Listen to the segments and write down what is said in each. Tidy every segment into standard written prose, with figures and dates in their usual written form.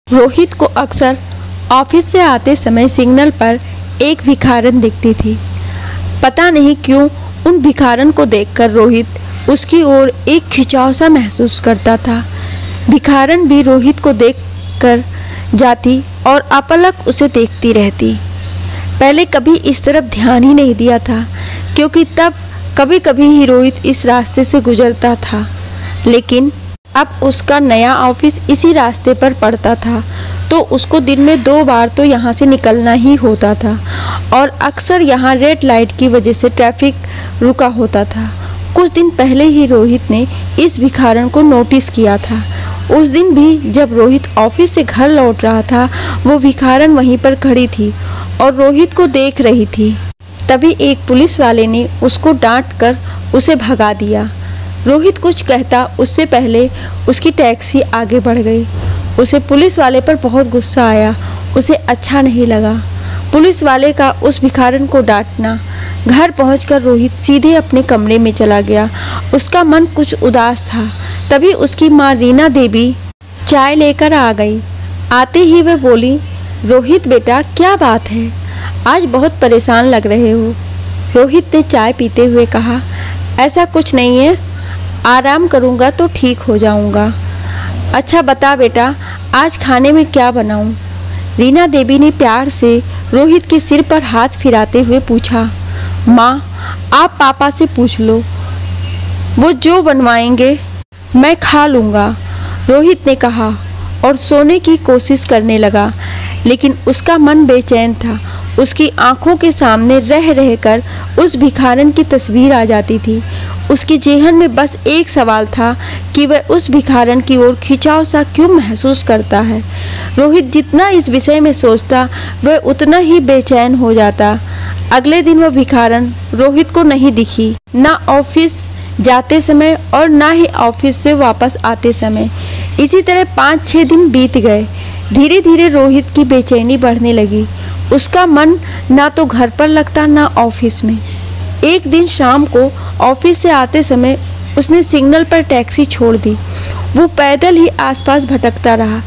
रोहित को अक्सर ऑफिस से आते समय सिग्नल पर एक भिखारन दिखती थी। पता नहीं क्यों उन भिखारन को देखकर रोहित उसकी ओर एक खिंचाव सा महसूस करता था। भिखारन भी रोहित को देखकर जाती और अपलक उसे देखती रहती। पहले कभी इस तरफ ध्यान ही नहीं दिया था, क्योंकि तब कभी कभी ही रोहित इस रास्ते से गुजरता था, लेकिन अब उसका नया ऑफिस इसी रास्ते पर पड़ता था, तो उसको दिन में 2 बार तो यहाँ से निकलना ही होता था और अक्सर यहाँ रेड लाइट की वजह से ट्रैफिक रुका होता था। कुछ दिन पहले ही रोहित ने इस भिखारन को नोटिस किया था। उस दिन भी जब रोहित ऑफिस से घर लौट रहा था, वो भिखारन वहीं पर खड़ी थी और रोहित को देख रही थी। तभी एक पुलिस वाले ने उसको डांट कर उसे भगा दिया। रोहित कुछ कहता उससे पहले उसकी टैक्सी आगे बढ़ गई। उसे पुलिस वाले पर बहुत गुस्सा आया। उसे अच्छा नहीं लगा पुलिस वाले का उस भिखारन को डांटना। घर पहुंचकर रोहित सीधे अपने कमरे में चला गया। उसका मन कुछ उदास था। तभी उसकी माँ रीना देवी चाय लेकर आ गई। आते ही वह बोली, रोहित बेटा, क्या बात है, आज बहुत परेशान लग रहे हो। रोहित ने चाय पीते हुए कहा, ऐसा कुछ नहीं है, आराम करूँगा तो ठीक हो जाऊँगा। अच्छा बता बेटा, आज खाने में क्या बनाऊँ? रीना देवी ने प्यार से रोहित के सिर पर हाथ फिराते हुए पूछा। माँ, आप पापा से पूछ लो, वो जो बनवाएंगे मैं खा लूँगा, रोहित ने कहा और सोने की कोशिश करने लगा, लेकिन उसका मन बेचैन था। उसकी आंखों के सामने रह रहकर उस भिखारन की तस्वीर आ जाती थी। उसके जेहन में बस एक सवाल था कि वह उस भिखारन की ओर खिंचाव सा क्यों महसूस करता है। रोहित जितना इस विषय में सोचता, वह उतना ही बेचैन हो जाता। अगले दिन वह भिखारन रोहित को नहीं दिखी, ना ऑफिस जाते समय और ना ही ऑफिस से वापस आते समय। इसी तरह 5-6 दिन बीत गए। धीरे धीरे रोहित की बेचैनी बढ़ने लगी। उसका मन ना तो घर पर लगता, ना ऑफिस में। एक दिन शाम को ऑफिस से आते समय उसने सिग्नल पर टैक्सी छोड़ दी। वो पैदल ही आसपास भटकता रहा।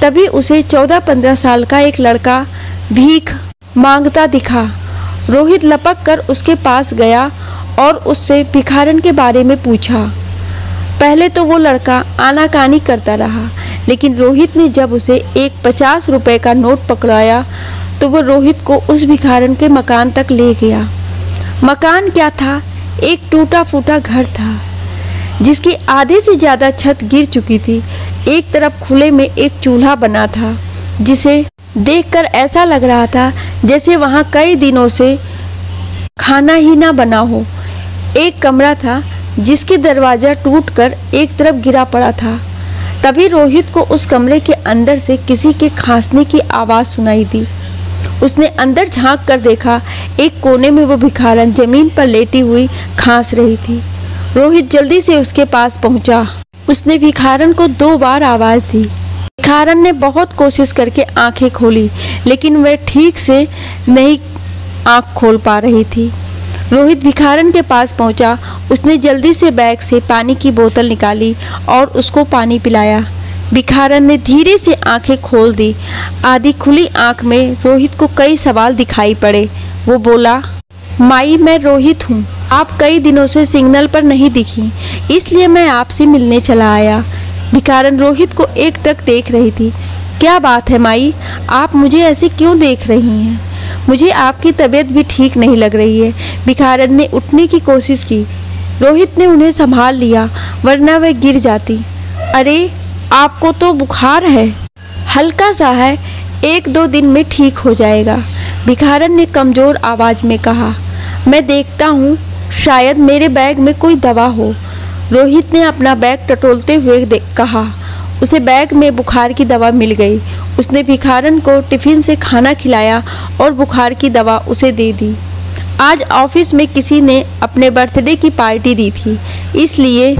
तभी उसे 14-15 साल का एक लड़का भीख मांगता दिखा। रोहित लपक कर उसके पास गया और उससे भिखारन के बारे में पूछा। पहले तो वो लड़का आनाकानी करता रहा, लेकिन रोहित ने जब उसे एक 50 रुपए का नोट पकड़ाया तो वो रोहित को उस भिखारन के मकान तक ले गया। मकान क्या था, एक टूटा फूटा घर था जिसकी आधे से ज़्यादा छत गिर चुकी थी। एक तरफ खुले में एक चूल्हा बना था, जिसे देखकर ऐसा लग रहा था जैसे वहाँ कई दिनों से खाना ही ना बना हो। एक कमरा था जिसके दरवाज़ा टूटकर एक तरफ गिरा पड़ा था। तभी रोहित को उस कमरे के अंदर से किसी के खांसने की आवाज़ सुनाई दी। उसने अंदर झांक कर देखा, एक कोने में वो भिखारन जमीन पर लेटी हुई खांस रही थी। रोहित जल्दी से उसके पास पहुंचा। उसने भिखारन को 2 बार आवाज़ दी। भिखारन ने बहुत कोशिश करके आंखें खोली, लेकिन वह ठीक से नहीं आंख खोल पा रही थी। रोहित भिखारन के पास पहुंचा। उसने जल्दी से बैग से पानी की बोतल निकाली और उसको पानी पिलाया। भिखारन ने धीरे से आंखें खोल दी। आधी खुली आंख में रोहित को कई सवाल दिखाई पड़े। वो बोला, माई, मैं रोहित हूँ। आप कई दिनों से सिग्नल पर नहीं दिखी, इसलिए मैं आपसे मिलने चला आया। भिखारन रोहित को एकटक देख रही थी। क्या बात है माई, आप मुझे ऐसे क्यों देख रही हैं? मुझे आपकी तबीयत भी ठीक नहीं लग रही है। भिखारन ने उठने की कोशिश की। रोहित ने उन्हें संभाल लिया, वरना वह गिर जाती। अरे, आपको तो बुखार है। हल्का सा है, 1-2 दिन में ठीक हो जाएगा, भिखारन ने कमज़ोर आवाज़ में कहा। मैं देखता हूँ, शायद मेरे बैग में कोई दवा हो। रोहित ने अपना बैग टटोलते हुए कहा। उसे बैग में बुखार की दवा मिल गई। उसने भिखारन को टिफ़िन से खाना खिलाया और बुखार की दवा उसे दे दी। आज ऑफिस में किसी ने अपने बर्थडे की पार्टी दी थी, इसलिए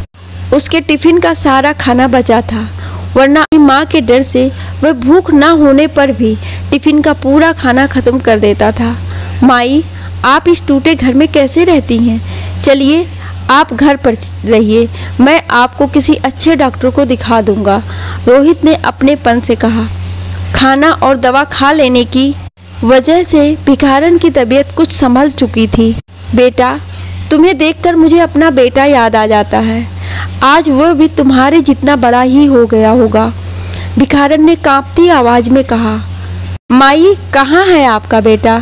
उसके टिफ़िन का सारा खाना बचा था, वरना माँ के डर से वह भूख ना होने पर भी टिफ़िन का पूरा खाना ख़त्म कर देता था। माई, आप इस टूटे घर में कैसे रहती हैं? चलिए, आप घर पर रहिए, मैं आपको किसी अच्छे डॉक्टर को दिखा दूंगा, रोहित ने अपनेपन से कहा। खाना और दवा खा लेने की वजह से भिखारन की तबीयत कुछ संभल चुकी थी। बेटा, तुम्हें देखकर मुझे अपना बेटा याद आ जाता है। आज वह भी तुम्हारे जितना बड़ा ही हो गया होगा। भिखारन ने कांपती आवाज में कहा। माई, कहाँ है आपका बेटा?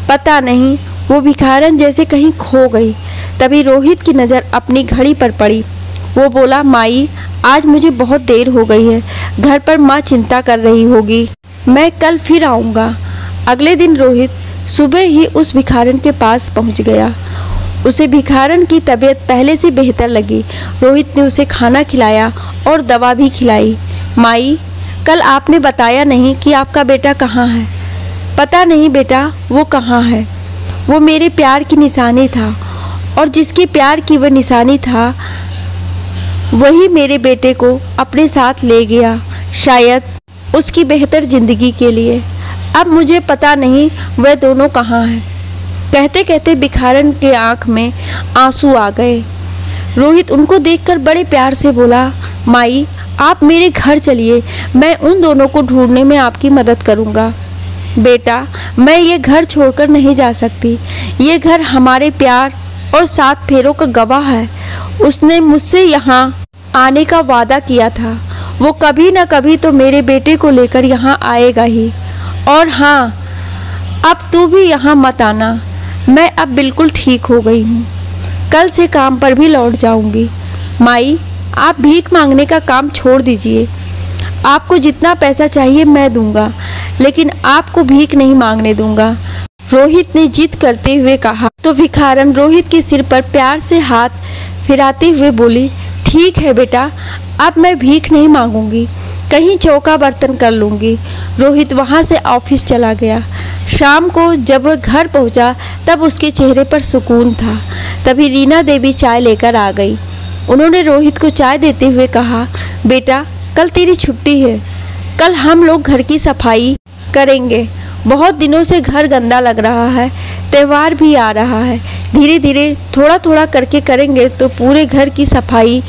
पता नहीं, वो भिखारन जैसे कहीं खो गई। तभी रोहित की नज़र अपनी घड़ी पर पड़ी। वो बोला, माई, आज मुझे बहुत देर हो गई है। घर पर माँ चिंता कर रही होगी। मैं कल फिर आऊँगा। अगले दिन रोहित सुबह ही उस भिखारन के पास पहुँच गया। उसे भिखारन की तबीयत पहले से बेहतर लगी। रोहित ने उसे खाना खिलाया और दवा भी खिलाई। माई, कल आपने बताया नहीं कि आपका बेटा कहाँ है। पता नहीं बेटा, वो कहाँ है। वो मेरे प्यार की निशानी था, और जिसके प्यार की वह निशानी था वही मेरे बेटे को अपने साथ ले गया, शायद उसकी बेहतर ज़िंदगी के लिए। अब मुझे पता नहीं वह दोनों कहाँ हैं। कहते कहते भिखारन के आँख में आंसू आ गए। रोहित उनको देखकर बड़े प्यार से बोला, माई, आप मेरे घर चलिए, मैं उन दोनों को ढूंढने में आपकी मदद करूँगा। बेटा, मैं ये घर छोड़कर नहीं जा सकती। ये घर हमारे प्यार और 7 फेरों का गवाह है। उसने मुझसे यहाँ आने का वादा किया था। वो कभी ना कभी तो मेरे बेटे को लेकर यहाँ आएगा ही। और हाँ, अब तू भी यहाँ मत आना। मैं अब बिल्कुल ठीक हो गई हूँ। कल से काम पर भी लौट जाऊँगी। माई, आप भीख मांगने का काम छोड़ दीजिए। आपको जितना पैसा चाहिए मैं दूंगा, लेकिन आपको भीख नहीं मांगने दूंगा। रोहित ने जिद करते हुए कहा। तो भिखारन रोहित के सिर पर प्यार से हाथ फिराते हुए बोली, ठीक है बेटा, अब मैं भीख नहीं मांगूंगी, कहीं चौका बर्तन कर लूँगी। रोहित वहाँ से ऑफिस चला गया। शाम को जब वह घर पहुँचा तब उसके चेहरे पर सुकून था। तभी रीना देवी चाय लेकर आ गई। उन्होंने रोहित को चाय देते हुए कहा, बेटा, कल तेरी छुट्टी है। कल हम लोग घर की सफाई करेंगे। बहुत दिनों से घर गंदा लग रहा है। त्यौहार भी आ रहा है। धीरे धीरे थोड़ा थोड़ा करके करेंगे तो पूरे घर की सफाई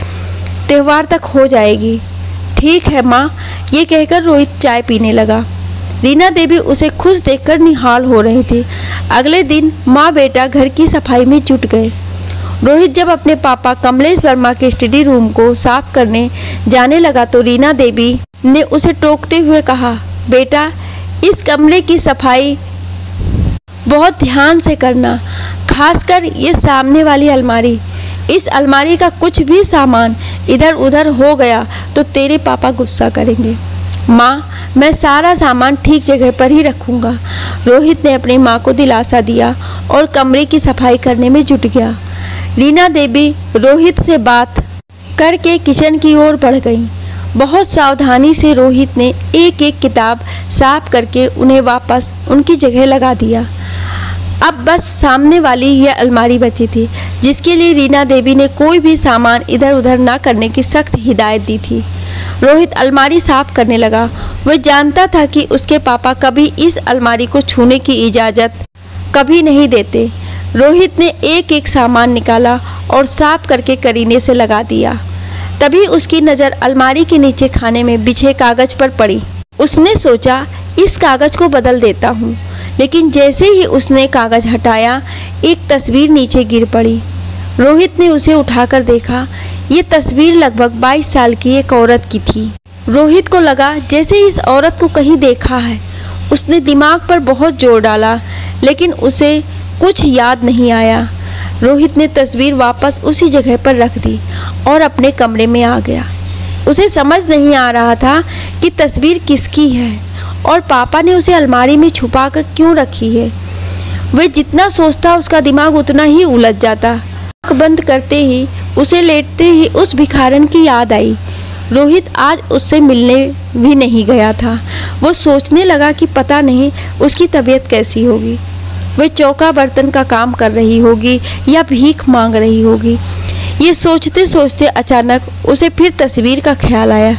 त्यौहार तक हो जाएगी। ठीक है माँ, ये कहकर रोहित चाय पीने लगा। रीना देवी उसे खुश देखकर निहाल हो रही थी। अगले दिन माँ बेटा घर की सफाई में जुट गए। रोहित जब अपने पापा कमलेश वर्मा के स्टडी रूम को साफ करने जाने लगा तो रीना देवी ने उसे टोकते हुए कहा, बेटा, इस कमरे की सफाई बहुत ध्यान से करना, खासकर ये सामने वाली अलमारी। इस अलमारी का कुछ भी सामान इधर उधर हो गया तो तेरे पापा गुस्सा करेंगे। माँ, मैं सारा सामान ठीक जगह पर ही रखूँगा। रोहित ने अपनी माँ को दिलासा दिया और कमरे की सफाई करने में जुट गया। रीना देवी रोहित से बात करके किचन की ओर बढ़ गई। बहुत सावधानी से रोहित ने एक एक किताब साफ करके उन्हें वापस उनकी जगह लगा दिया। अब बस सामने वाली यह अलमारी बची थी, जिसके लिए रीना देवी ने कोई भी सामान इधर उधर ना करने की सख्त हिदायत दी थी। रोहित अलमारी साफ करने लगा। वह जानता था कि उसके पापा कभी इस अलमारी को छूने की इजाज़त कभी नहीं देते। रोहित ने एक एक सामान निकाला और साफ करके करीने से लगा दिया। तभी उसकी नज़र अलमारी के नीचे खाने में बिछे कागज पर पड़ी। उसने सोचा, इस कागज को बदल देता हूँ, लेकिन जैसे ही उसने कागज हटाया एक तस्वीर नीचे गिर पड़ी। रोहित ने उसे उठाकर देखा। ये तस्वीर लगभग 22 साल की एक औरत की थी। रोहित को लगा जैसे इस औरत को कहीं देखा है। उसने दिमाग पर बहुत जोर डाला, लेकिन उसे कुछ याद नहीं आया। रोहित ने तस्वीर वापस उसी जगह पर रख दी और अपने कमरे में आ गया। उसे समझ नहीं आ रहा था कि तस्वीर किसकी है और पापा ने उसे अलमारी में छुपा कर क्यों रखी है। वह जितना सोचता उसका दिमाग उतना ही उलझ जाता। आँख बंद करते ही उसे लेटते ही उस भिखारन की याद आई। रोहित आज उससे मिलने भी नहीं गया था। वो सोचने लगा कि पता नहीं उसकी तबीयत कैसी होगी। वह चौका बर्तन का काम कर रही होगी या भीख मांग रही होगी। ये सोचते सोचते अचानक उसे फिर तस्वीर का ख्याल आया।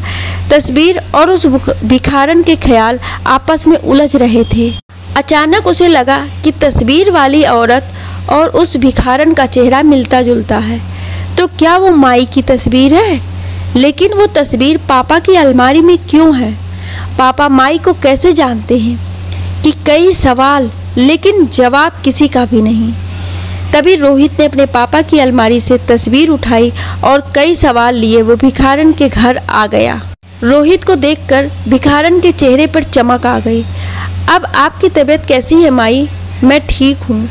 तस्वीर और उस भिखारन के ख्याल आपस में उलझ रहे थे। अचानक उसे लगा कि तस्वीर वाली औरत और उस भिखारन का चेहरा मिलता जुलता है। तो क्या वो माई की तस्वीर है? लेकिन वो तस्वीर पापा की अलमारी में क्यों है? पापा माई को कैसे जानते हैं कि कई सवाल, लेकिन जवाब किसी का भी नहीं। तभी रोहित ने अपने पापा की अलमारी से तस्वीर उठाई और कई सवाल लिए वो भिखारन के घर आ गया। रोहित को देखकर भिखारन के चेहरे पर चमक आ गई। अब आपकी तबीयत कैसी है माई? मैं ठीक हूँ,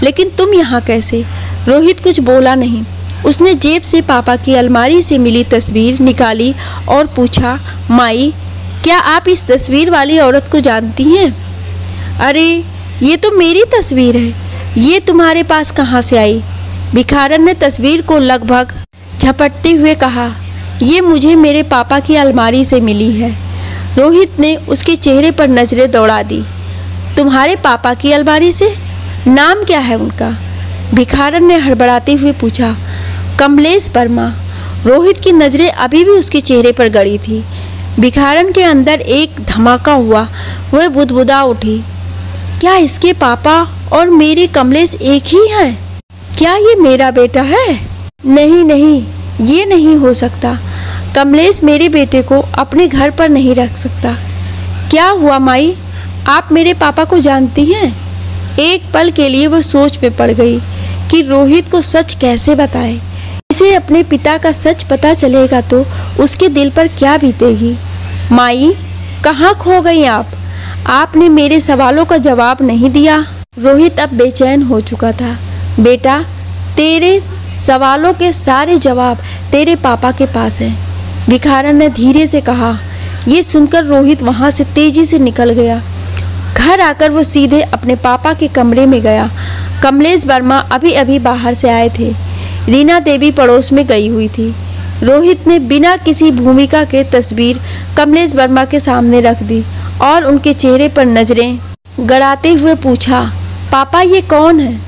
लेकिन तुम यहाँ कैसे? रोहित कुछ बोला नहीं। उसने जेब से पापा की अलमारी से मिली तस्वीर निकाली और पूछा, माई क्या आप इस तस्वीर वाली औरत को जानती हैं? अरे ये तो मेरी तस्वीर है, ये तुम्हारे पास कहाँ से आई? भिखारन ने तस्वीर को लगभग झपटते हुए कहा, ये मुझे मेरे पापा की अलमारी से मिली है। रोहित ने उसके चेहरे पर नज़रें दौड़ा दी। तुम्हारे पापा की अलमारी से? नाम क्या है उनका? भिखारन ने हड़बड़ाते हुए पूछा। कमलेश वर्मा। रोहित की नज़रें अभी भी उसके चेहरे पर गड़ी थी। भिखारन के अंदर एक धमाका हुआ। वह बुदबुदा उठी, क्या इसके पापा और मेरे कमलेश एक ही हैं? क्या ये मेरा बेटा है? नहीं नहीं, ये नहीं हो सकता। कमलेश मेरे बेटे को अपने घर पर नहीं रख सकता। क्या हुआ माई, आप मेरे पापा को जानती हैं? एक पल के लिए वह सोच में पड़ गई कि रोहित को सच कैसे बताए। इसे अपने पिता का सच पता चलेगा तो उसके दिल पर क्या बीतेगी। माई कहाँ खो गई आप? आपने मेरे सवालों का जवाब नहीं दिया। रोहित अब बेचैन हो चुका था। बेटा तेरे सवालों के सारे जवाब तेरे पापा के पास हैं, भिखारन ने धीरे से कहा। ये सुनकर रोहित वहाँ से तेजी से निकल गया। घर आकर वो सीधे अपने पापा के कमरे में गया। कमलेश वर्मा अभी अभी बाहर से आए थे। रीना देवी पड़ोस में गई हुई थी। रोहित ने बिना किसी भूमिका के तस्वीर कमलेश वर्मा के सामने रख दी और उनके चेहरे पर नजरें गड़ाते हुए पूछा, पापा ये कौन है?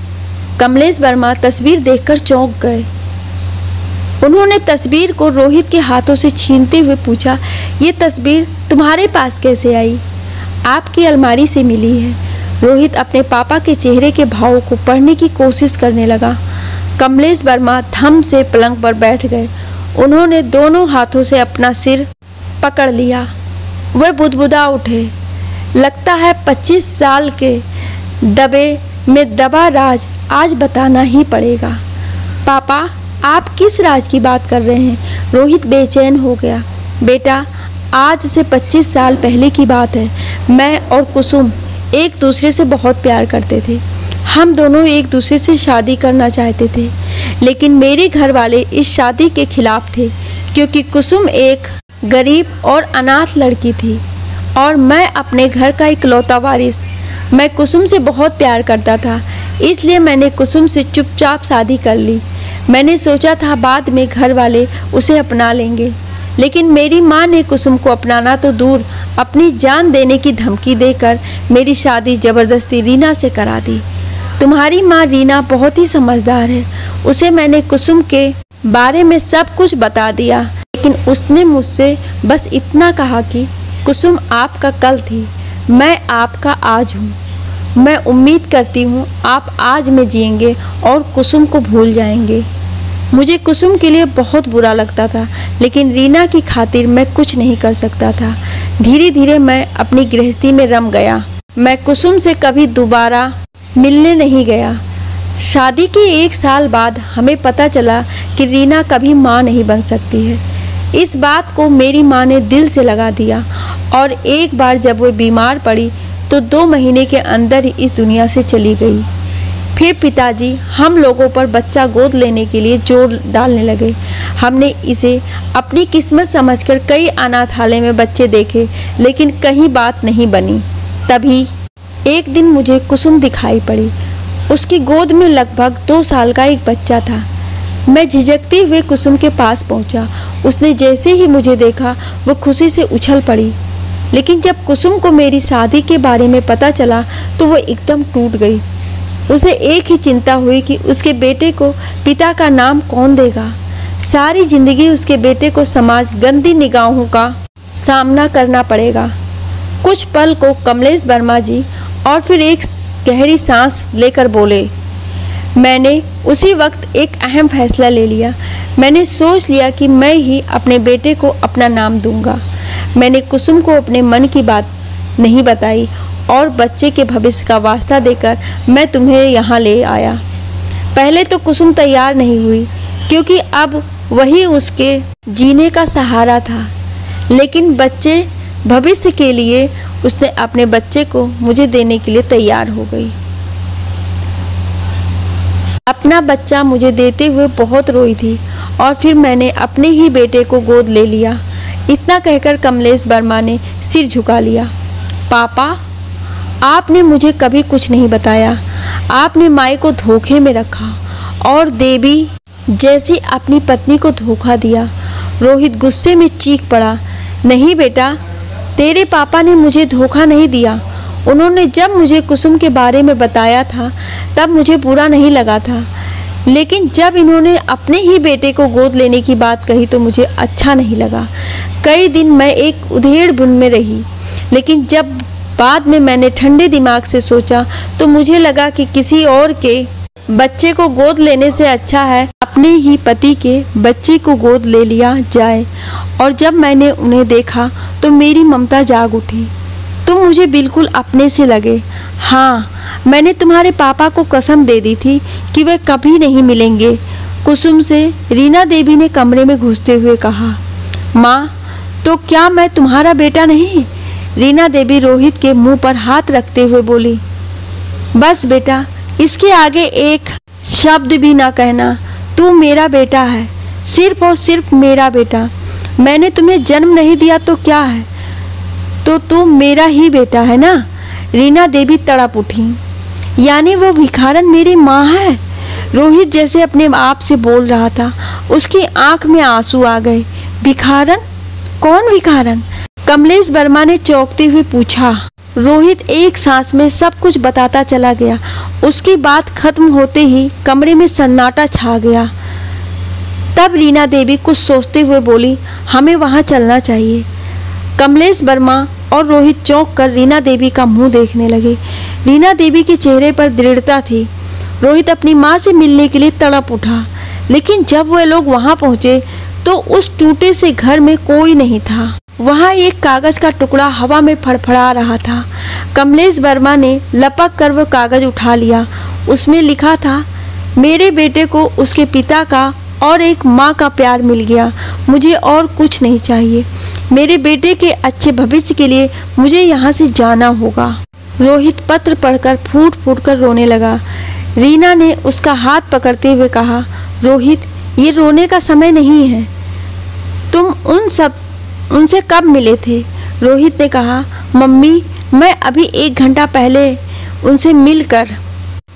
कमलेश वर्मा तस्वीर देखकर चौंक गए। उन्होंने तस्वीर को रोहित के हाथों से छीनते हुए पूछा, ये तस्वीर तुम्हारे पास कैसे आई? आपकी अलमारी से मिली है। रोहित अपने पापा के चेहरे के भावों को पढ़ने की कोशिश करने लगा। कमलेश वर्मा थम से पलंग पर बैठ गए। उन्होंने दोनों हाथों से अपना सिर पकड़ लिया। वह बुदबुदा उठे, लगता है 25 साल के दबे में दबा राज आज बताना ही पड़ेगा। पापा आप किस राज की बात कर रहे हैं? रोहित बेचैन हो गया। बेटा आज से 25 साल पहले की बात है। मैं और कुसुम एक दूसरे से बहुत प्यार करते थे। हम दोनों एक दूसरे से शादी करना चाहते थे, लेकिन मेरे घर वाले इस शादी के खिलाफ थे क्योंकि कुसुम एक गरीब और अनाथ लड़की थी और मैं अपने घर का इकलौता वारिस। मैं कुसुम से बहुत प्यार करता था, इसलिए मैंने कुसुम से चुपचाप शादी कर ली। मैंने सोचा था बाद में घर वाले उसे अपना लेंगे, लेकिन मेरी माँ ने कुसुम को अपनाना तो दूर अपनी जान देने की धमकी देकर मेरी शादी ज़बरदस्ती रीना से करा दी। तुम्हारी माँ रीना बहुत ही समझदार है। उसे मैंने कुसुम के बारे में सब कुछ बता दिया, लेकिन उसने मुझसे बस इतना कहा कि कुसुम आपका कल थी, मैं आपका आज हूँ। मैं उम्मीद करती हूँ आप आज में जिएंगे और कुसुम को भूल जाएंगे। मुझे कुसुम के लिए बहुत बुरा लगता था, लेकिन रीना की खातिर मैं कुछ नहीं कर सकता था। धीरे धीरे मैं अपनी गृहस्थी में रम गया। मैं कुसुम से कभी दोबारा मिलने नहीं गया। शादी के 1 साल बाद हमें पता चला कि रीना कभी माँ नहीं बन सकती है। इस बात को मेरी माँ ने दिल से लगा दिया और एक बार जब वो बीमार पड़ी तो 2 महीने के अंदर ही इस दुनिया से चली गई। फिर पिताजी हम लोगों पर बच्चा गोद लेने के लिए जोर डालने लगे। हमने इसे अपनी किस्मत समझकर कई अनाथालय में बच्चे देखे, लेकिन कहीं बात नहीं बनी। तभी एक दिन मुझे कुसुम दिखाई पड़ी। उसकी गोद में लगभग 2 साल का एक बच्चा था। मैं झिझकते हुए कुसुम के पास पहुंचा। उसने जैसे ही मुझे देखा वो खुशी से उछल पड़ी, लेकिन जब कुसुम को मेरी शादी के बारे में पता चला तो वो एकदम टूट गई। उसे एक ही चिंता हुई कि उसके बेटे को पिता का नाम कौन देगा। सारी जिंदगी उसके बेटे को समाज गंदी निगाहों का सामना करना पड़ेगा। कुछ पल को कमलेश वर्मा जी और फिर एक गहरी सांस लेकर बोले, मैंने उसी वक्त एक अहम फैसला ले लिया। मैंने सोच लिया कि मैं ही अपने बेटे को अपना नाम दूंगा। मैंने कुसुम को अपने मन की बात नहीं बताई और बच्चे के भविष्य का वास्ता देकर मैं तुम्हें यहाँ ले आया। पहले तो कुसुम तैयार नहीं हुई, क्योंकि अब वही उसके जीने का सहारा था, लेकिन बच्चे भविष्य के लिए उसने अपने बच्चे को मुझे देने के लिए तैयार हो गई। अपना बच्चा मुझे देते हुए बहुत रोई थी और फिर मैंने अपने ही बेटे को गोद ले लिया। इतना कहकर कमलेश वर्मा ने सिर झुका लिया। पापा, आपने मुझे कभी कुछ नहीं बताया। आपने माई को धोखे में रखा और देवी जैसी अपनी पत्नी को धोखा दिया। रोहित गुस्से में चीख पड़ा। नहीं बेटा, तेरे पापा ने मुझे धोखा नहीं दिया। उन्होंने जब मुझे कुसुम के बारे में बताया था तब मुझे बुरा नहीं लगा था, लेकिन जब इन्होंने अपने ही बेटे को गोद लेने की बात कही तो मुझे अच्छा नहीं लगा। कई दिन मैं एक उधेड़ बुन में रही, लेकिन जब बाद में मैंने ठंडे दिमाग से सोचा तो मुझे लगा कि किसी और के बच्चे को गोद लेने से अच्छा है अपने ही पति के बच्चे को गोद ले लिया जाए। और जब मैंने उन्हें देखा तो मेरी ममता जाग उठी। तुम मुझे बिल्कुल अपने से लगे। हाँ, मैंने तुम्हारे पापा को कसम दे दी थी कि वे कभी नहीं मिलेंगे। कुसुम से रीना देवी ने कमरे में घुसते हुए कहा। माँ, तो क्या मैं तुम्हारा बेटा नहीं? रीना देवी रोहित के मुंह पर हाथ रखते हुए बोली। बस बेटा, इसके आगे एक शब्द भी ना कहना। तू मेरा बेटा है, सिर्फ और सिर्फ मेरा बेटा। मैंने तुम्हें जन्म नहीं दिया तो क्या है, तो तू मेरा ही बेटा है ना? रीना देवी तड़प उठी। यानी वो भिखारन मेरी माँ है? रोहित जैसे अपने आप से बोल रहा था, उसकी आंख में आंसू आ गए। भिखारन? कौन भिखारन? कमलेश वर्मा ने चौंकते हुए पूछा। रोहित एक सांस में सब कुछ बताता चला गया। उसकी बात खत्म होते ही कमरे में सन्नाटा छा गया। तब रीना देवी कुछ सोचते हुए बोली, हमें वहां चलना चाहिए। कमलेश वर्मा और रोहित चौंक कर रीना देवी का मुंह देखने लगे। रीना देवी के चेहरे पर दृढ़ता थी। रोहित अपनी माँ से मिलने के लिए तड़प उठा, लेकिन जब वे लोग वहां पहुंचे तो उस टूटे से घर में कोई नहीं था। वहां एक कागज का टुकड़ा हवा में फड़फड़ा रहा था। कमलेश वर्मा ने लपक कर वो कागज उठा लिया। उसमें लिखा था, मेरे बेटे को उसके पिता का और एक माँ का प्यार मिल गया। मुझे और कुछ नहीं चाहिए। मेरे बेटे के अच्छे भविष्य के लिए मुझे यहाँ से जाना होगा। रोहित पत्र पढ़कर फूट फूट कर रोने लगा। रीना ने उसका हाथ पकड़ते हुए कहा, रोहित, ये रोने का समय नहीं है। तुम उनसे कब मिले थे? रोहित ने कहा, मम्मी, मैं अभी 1 घंटा पहले उनसे मिलकर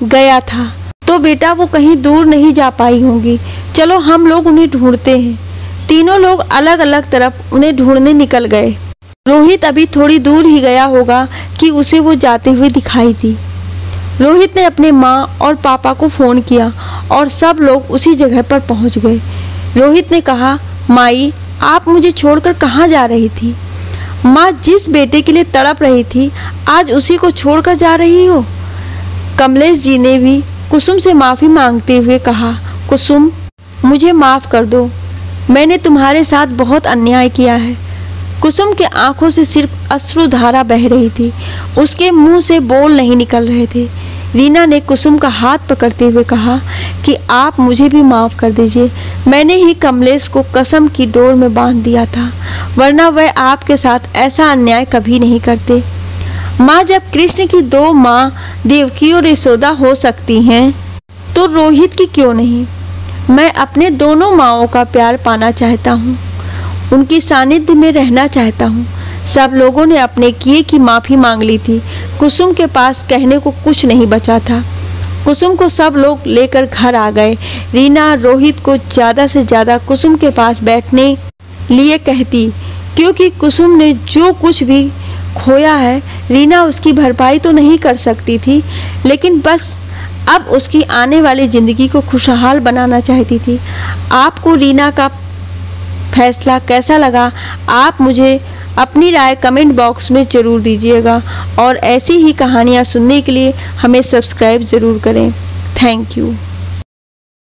गया था। तो बेटा, वो कहीं दूर नहीं जा पाई होंगी। चलो हम लोग उन्हें ढूंढते हैं। तीनों लोग अलग अलग तरफ उन्हें ढूंढने निकल गए। रोहित अभी थोड़ी दूर ही गया होगा कि उसे वो जाते हुए दिखाई दी। रोहित ने अपने माँ और पापा को फ़ोन किया और सब लोग उसी जगह पर पहुँच गए। रोहित ने कहा, माई, आप मुझे छोड़कर कहाँ जा रही थी? माँ जिस बेटे के लिए तड़प रही थी, आज उसी को छोड़कर जा रही हो? कमलेश जी ने भी कुसुम से माफ़ी मांगते हुए कहा, कुसुम, मुझे माफ़ कर दो। मैंने तुम्हारे साथ बहुत अन्याय किया है। कुसुम के आंखों से सिर्फ अश्रुधारा बह रही थी। उसके मुंह से बोल नहीं निकल रहे थे। रीना ने कुसुम का हाथ पकड़ते हुए कहा कि आप मुझे भी माफ़ कर दीजिए। मैंने ही कमलेश को कसम की डोर में बांध दिया था, वरना वह आपके साथ ऐसा अन्याय कभी नहीं करते। माँ, जब कृष्ण की 2 माँ देवकी और यशोदा हो सकती हैं, तो रोहित की क्यों नहीं? मैं अपने दोनों माँओं का प्यार पाना चाहता हूँ, उनकी सानिध्य में रहना चाहता हूँ। सब लोगों ने अपने किए की माफ़ी मांग ली थी। कुसुम के पास कहने को कुछ नहीं बचा था। कुसुम को सब लोग लेकर घर आ गए। रीना रोहित को ज़्यादा से ज़्यादा कुसुम के पास बैठने लिए कहती, क्योंकि कुसुम ने जो कुछ भी खोया है, रीना उसकी भरपाई तो नहीं कर सकती थी, लेकिन बस अब उसकी आने वाली ज़िंदगी को खुशहाल बनाना चाहती थी। आपको रीना का फैसला कैसा लगा? आप मुझे अपनी राय कमेंट बॉक्स में ज़रूर दीजिएगा और ऐसी ही कहानियाँ सुनने के लिए हमें सब्सक्राइब ज़रूर करें। Thank you.